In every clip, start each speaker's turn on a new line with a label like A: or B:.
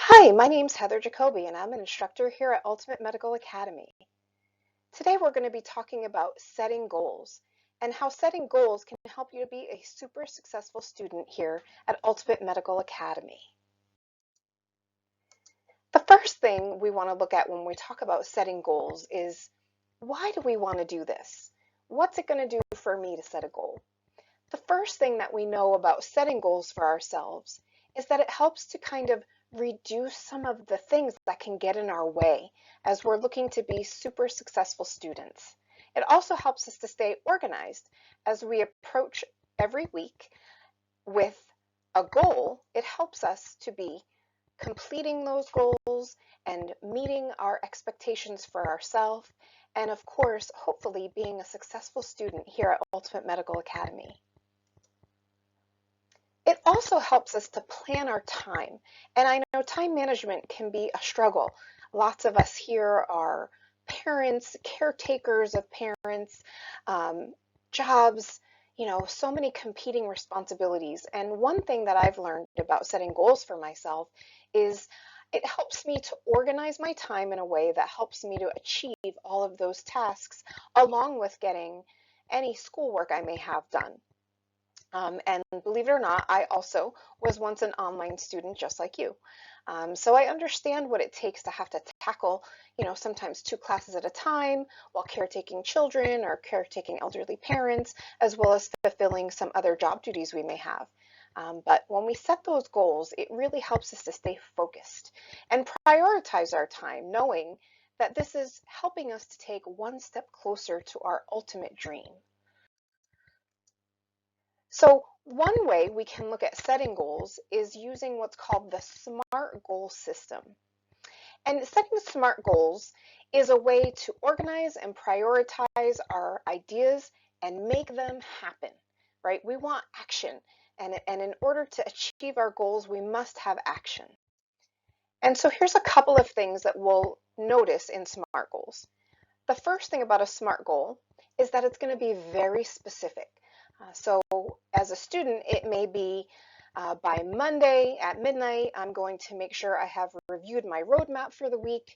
A: Hi, my name's Heather Jacoby, and I'm an instructor here at Ultimate Medical Academy. Today we're going to be talking about setting goals and how setting goals can help you to be a super successful student here at Ultimate Medical Academy. The first thing we want to look at when we talk about setting goals is, why do we want to do this? What's it going to do for me to set a goal? The first thing that we know about setting goals for ourselves is that it helps to kind of reduce some of the things that can get in our way as we're looking to be super successful students. It also helps us to stay organized as we approach every week with a goal. It helps us to be completing those goals and meeting our expectations for ourselves, and of course, hopefully being a successful student here at Ultimate Medical Academy. It also helps us to plan our time. And I know time management can be a struggle. Lots of us here are parents, caretakers of parents, jobs, so many competing responsibilities. And one thing that I've learned about setting goals for myself is it helps me to organize my time in a way that helps me to achieve all of those tasks along with getting any schoolwork I may have done. And believe it or not, I also was once an online student just like you. So I understand what it takes to have to tackle, sometimes two classes at a time while caretaking children or caretaking elderly parents, as well as fulfilling some other job duties we may have. But when we set those goals, it really helps us to stay focused and prioritize our time, knowing that this is helping us to take one step closer to our ultimate dream. So one way we can look at setting goals is using what's called the SMART goal system. And setting SMART goals is a way to organize and prioritize our ideas and make them happen, right? We want action. And in order to achieve our goals, we must have action. And so here's a couple of things that we'll notice in SMART goals. The first thing about a SMART goal is that it's going to be very specific. So as a student, it may be by Monday at midnight, I'm going to make sure I have reviewed my roadmap for the week.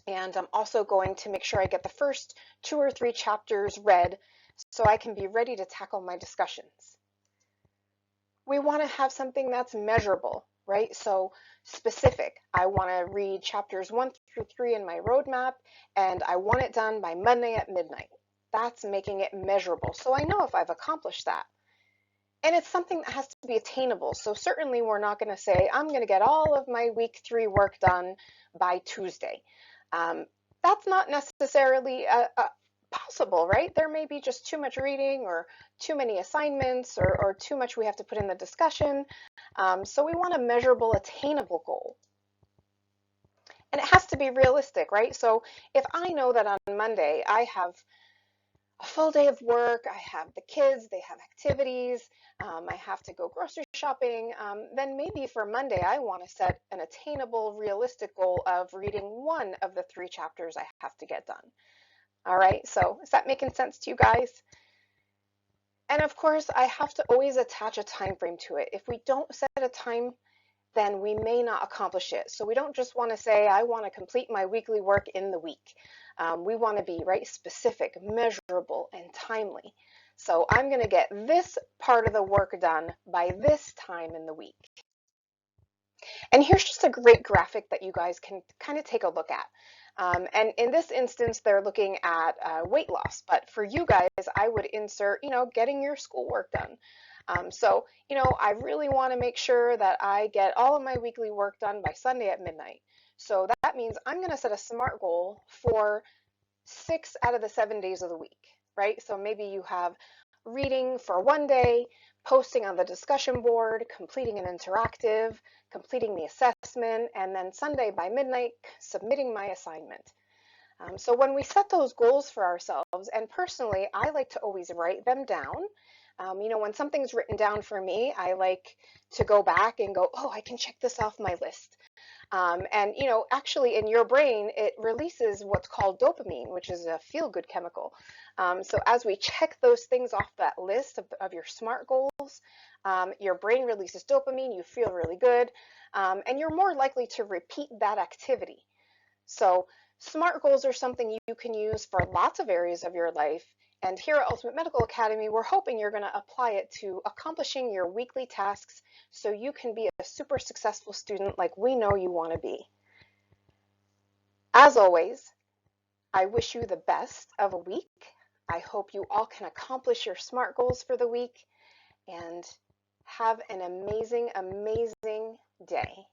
A: And I'm also going to make sure I get the first 2 or 3 chapters read so I can be ready to tackle my discussions. We want to have something that's measurable, right? So specific. I want to read chapters 1 through 3 in my roadmap, and I want it done by Monday at midnight. That's making it measurable, so I know if I've accomplished that. And it's something that has to be attainable. So certainly we're not going to say, I'm going to get all of my week 3 work done by Tuesday. That's not necessarily possible, right? There may be just too much reading or too many assignments or too much we have to put in the discussion. So we want a measurable, attainable goal. And it has to be realistic, right? So if I know that on Monday I have a full day of work, I have the kids, they have activities, I have to go grocery shopping, then maybe for Monday I want to set an attainable, realistic goal of reading 1 of the 3 chapters I have to get done. All right, so is that making sense to you guys? And of course, I have to always attach a time frame to it. If we don't set a time, then we may not accomplish it. So we don't just want to say, I want to complete my weekly work in the week. We want to be specific, measurable, and timely. So I'm going to get this part of the work done by this time in the week. And here's just a great graphic that you guys can kind of take a look at. And in this instance, they're looking at weight loss. But for you guys, I would insert, getting your schoolwork done. So, I really want to make sure that I get all of my weekly work done by Sunday at midnight. So that means I'm going to set a SMART goal for 6 out of the 7 days of the week, right? So maybe you have reading for 1 day, posting on the discussion board, completing an interactive, completing the assessment, and then Sunday by midnight, submitting my assignment. So when we set those goals for ourselves, and personally, I like to always write them down. When something's written down for me, I like to go back and go, oh, I can check this off my list. And actually in your brain, it releases what's called dopamine, which is a feel-good chemical. So as we check those things off that list of your SMART goals, Your brain releases dopamine, you feel really good, and you're more likely to repeat that activity. So SMART goals are something you can use for lots of areas of your life. And here at Ultimate Medical Academy, we're hoping you're going to apply it to accomplishing your weekly tasks so you can be a super successful student like we know you want to be. As always, I wish you the best of a week. I hope you all can accomplish your SMART goals for the week and have an amazing, amazing day.